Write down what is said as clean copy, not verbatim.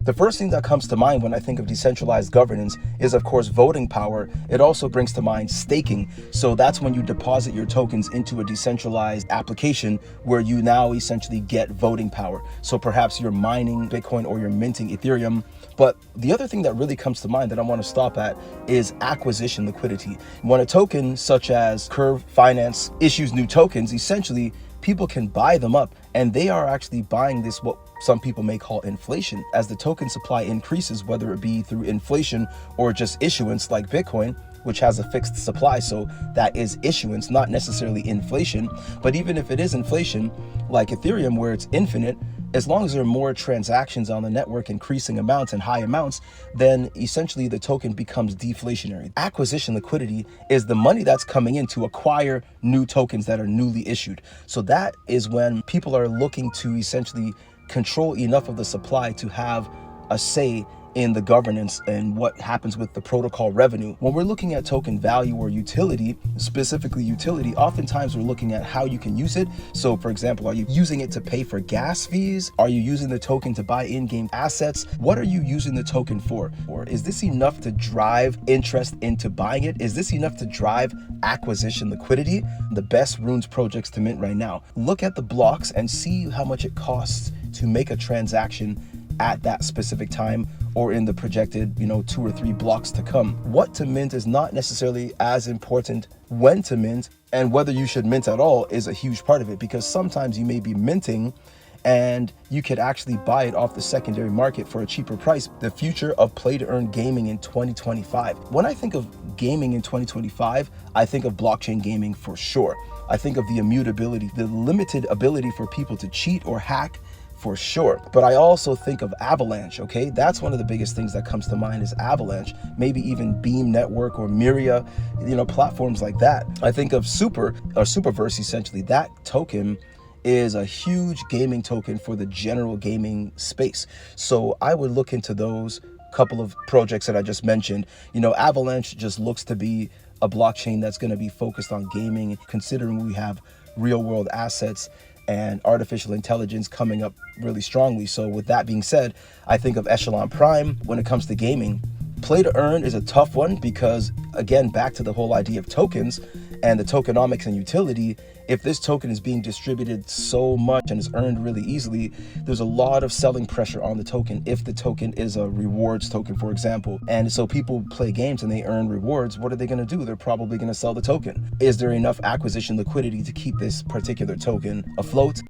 The first thing that comes to mind when I think of decentralized governance is, of course, voting power. It also brings to mind staking. So that's when you deposit your tokens into a decentralized application where you now essentially get voting power. So perhaps you're mining Bitcoin or you're minting Ethereum. But the other thing that really comes to mind that I want to stop at is acquisition liquidity. When a token such as Curve Finance issues new tokens, essentially people can buy them up, and they are actually buying this, what some people may call inflation. As the token supply increases, whether it be through inflation or just issuance like Bitcoin, which has a fixed supply, so that is issuance, not necessarily inflation. But even if it is inflation, like Ethereum, where it's infinite, as long as there are more transactions on the network, increasing amounts and high amounts, then essentially the token becomes deflationary. Acquisition liquidity is the money that's coming in to acquire new tokens that are newly issued. So that is when people are looking to essentially control enough of the supply to have a say in the governance and what happens with the protocol revenue. When we're looking at token value or utility, specifically utility, oftentimes we're looking at how you can use it. So for example, are you using it to pay for gas fees? Are you using the token to buy in-game assets? What are you using the token for? Or is this enough to drive interest into buying it? Is this enough to drive acquisition liquidity? The best runes projects to mint right now. Look at the blocks and see how much it costs to make a transaction at that specific time or in the projected, 2 or 3 blocks to come. What to mint is not necessarily as important. When to mint and whether you should mint at all is a huge part of it, because sometimes you may be minting and you could actually buy it off the secondary market for a cheaper price. The future of play to earn gaming in 2025. When I think of gaming in 2025, I think of blockchain gaming for sure. I think of the immutability, the limited ability for people to cheat or hack, for sure. But I also think of Avalanche, okay? That's one of the biggest things that comes to mind is Avalanche, maybe even Beam Network or Myria, platforms like that. I think of Superverse, essentially. That token is a huge gaming token for the general gaming space. So I would look into those couple of projects that I just mentioned. Avalanche just looks to be a blockchain that's going to be focused on gaming, considering we have real world assets and artificial intelligence coming up really strongly. So with that being said, I think of Echelon Prime when it comes to gaming. Play to earn is a tough one because, again, back to the whole idea of tokens and the tokenomics and utility. If this token is being distributed so much and is earned really easily, there's a lot of selling pressure on the token if the token is a rewards token, for example. And so people play games and they earn rewards. What are they going to do? They're probably going to sell the token. Is there enough acquisition liquidity to keep this particular token afloat?